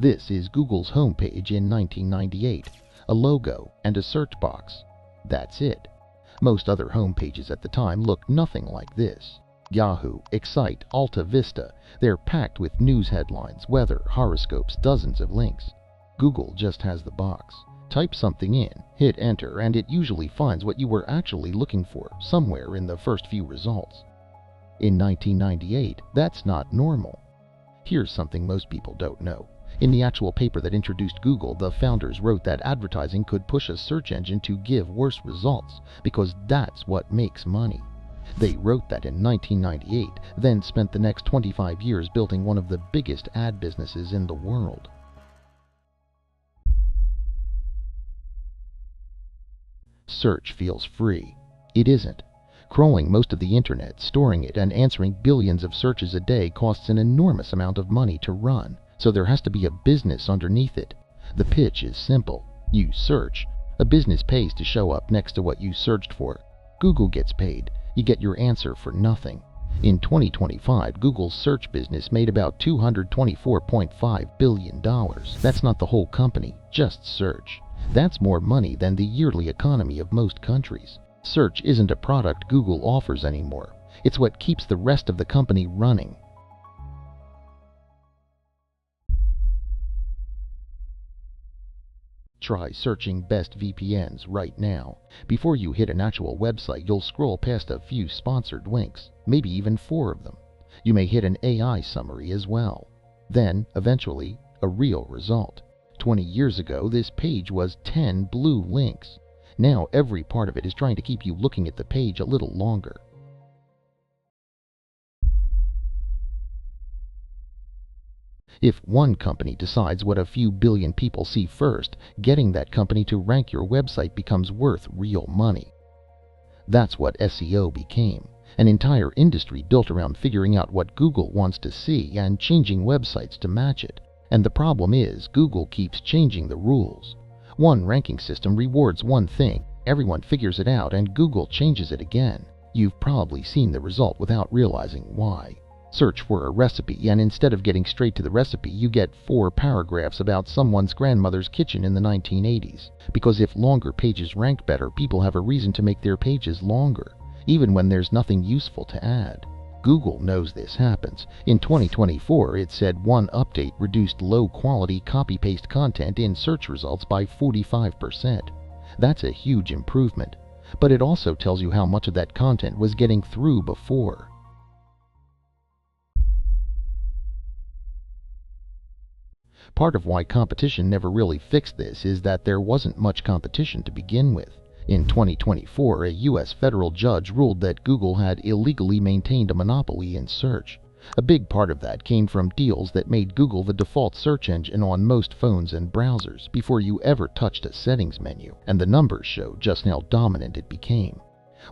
This is Google's homepage in 1998. A logo and a search box. That's it. Most other homepages at the time looked nothing like this. Yahoo, Excite, Alta Vista, they're packed with news headlines, weather, horoscopes, dozens of links. Google just has the box. Type something in, hit enter, and it usually finds what you were actually looking for somewhere in the first few results. In 1998, that's not normal. Here's something most people don't know. In the actual paper that introduced Google, the founders wrote that advertising could push a search engine to give worse results, because that's what makes money. They wrote that in 1998, then spent the next 25 years building one of the biggest ad businesses in the world. Search feels free. It isn't. Crawling most of the internet, storing it, and answering billions of searches a day costs an enormous amount of money to run, so there has to be a business underneath it. The pitch is simple. You search. A business pays to show up next to what you searched for. Google gets paid. You get your answer for nothing. In 2025, Google's search business made about $224.5 billion. That's not the whole company, just search. That's more money than the yearly economy of most countries. Search isn't a product Google offers anymore. It's what keeps the rest of the company running. Try searching best VPNs right now. Before you hit an actual website, you'll scroll past a few sponsored links, maybe even 4 of them. You may hit an AI summary as well. Then, eventually, a real result. 20 years ago, this page was 10 blue links. Now every part of it is trying to keep you looking at the page a little longer. If one company decides what a few billion people see first, getting that company to rank your website becomes worth real money. That's what SEO became. An entire industry built around figuring out what Google wants to see and changing websites to match it. And the problem is, Google keeps changing the rules. One ranking system rewards one thing, everyone figures it out, and Google changes it again. You've probably seen the result without realizing why. Search for a recipe, and instead of getting straight to the recipe, you get 4 paragraphs about someone's grandmother's kitchen in the 1980s. Because if longer pages rank better, people have a reason to make their pages longer, even when there's nothing useful to add. Google knows this happens. In 2024, it said one update reduced low-quality copy-paste content in search results by 45%. That's a huge improvement. But it also tells you how much of that content was getting through before. Part of why competition never really fixed this is that there wasn't much competition to begin with. In 2024, a U.S. federal judge ruled that Google had illegally maintained a monopoly in search. A big part of that came from deals that made Google the default search engine on most phones and browsers before you ever touched a settings menu, and the numbers show just how dominant it became.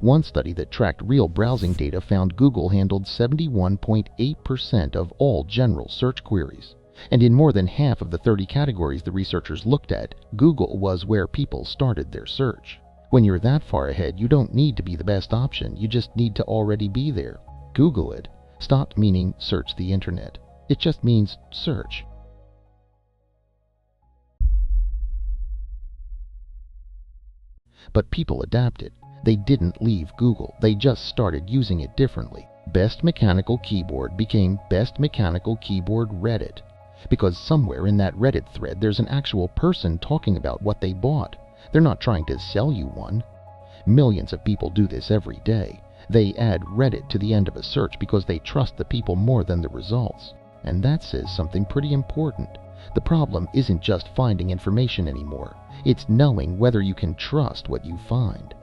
One study that tracked real browsing data found Google handled 71.8% of all general search queries. And in more than half of the 30 categories the researchers looked at, Google was where people started their search. When you're that far ahead, you don't need to be the best option, you just need to already be there. Google it stopped meaning search the internet. It just means search. But people adapted. They didn't leave Google, they just started using it differently. Best Mechanical Keyboard became Best Mechanical Keyboard Reddit. Because somewhere in that Reddit thread there's an actual person talking about what they bought. They're not trying to sell you one. Millions of people do this every day. They add Reddit to the end of a search because they trust the people more than the results. And that says something pretty important. The problem isn't just finding information anymore. It's knowing whether you can trust what you find.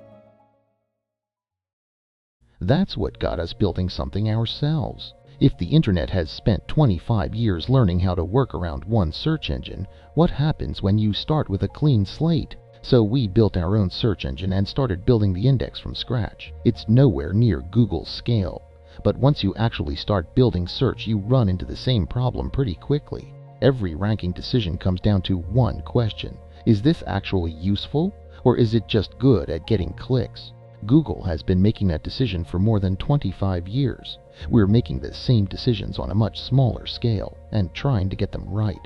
That's what got us building something ourselves. If the internet has spent 25 years learning how to work around one search engine, what happens when you start with a clean slate? So we built our own search engine and started building the index from scratch. It's nowhere near Google's scale. But once you actually start building search, you run into the same problem pretty quickly. Every ranking decision comes down to one question. Is this actually useful? Or is it just good at getting clicks? Google has been making that decision for more than 25 years. We're making the same decisions on a much smaller scale and trying to get them right.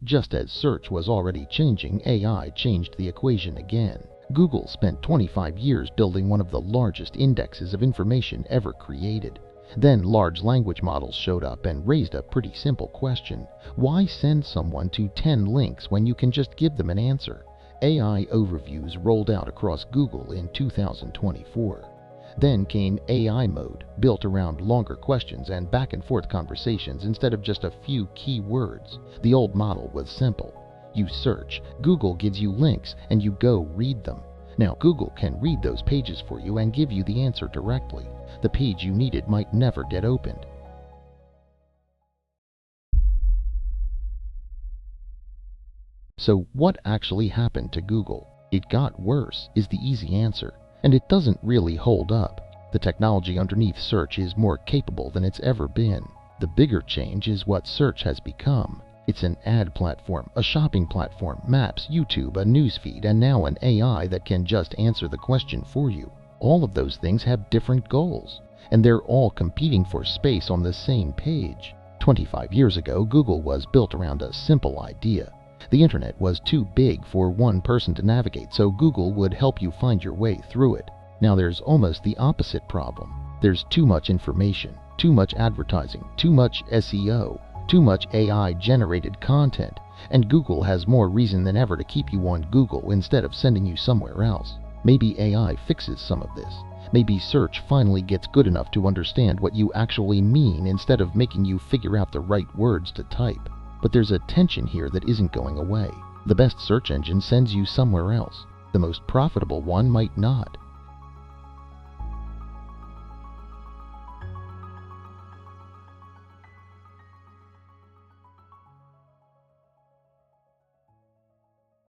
Just as search was already changing, AI changed the equation again. Google spent 25 years building one of the largest indexes of information ever created. Then large language models showed up and raised a pretty simple question. Why send someone to 10 links when you can just give them an answer? AI overviews rolled out across Google in 2024. Then came AI mode, built around longer questions and back and forth conversations instead of just a few key words. The old model was simple. You search, Google gives you links, and you go read them. Now Google can read those pages for you and give you the answer directly. The page you needed might never get opened. So what actually happened to Google? It got worse, is the easy answer. And it doesn't really hold up. The technology underneath search is more capable than it's ever been. The bigger change is what search has become. It's an ad platform, a shopping platform, maps, YouTube, a newsfeed, and now an AI that can just answer the question for you. All of those things have different goals, and they're all competing for space on the same page. 25 years ago, Google was built around a simple idea. The internet was too big for one person to navigate, so Google would help you find your way through it. Now there's almost the opposite problem. There's too much information, too much advertising, too much SEO, too much AI-generated content, and Google has more reason than ever to keep you on Google instead of sending you somewhere else. Maybe AI fixes some of this. Maybe search finally gets good enough to understand what you actually mean instead of making you figure out the right words to type. But there's a tension here that isn't going away. The best search engine sends you somewhere else. The most profitable one might not.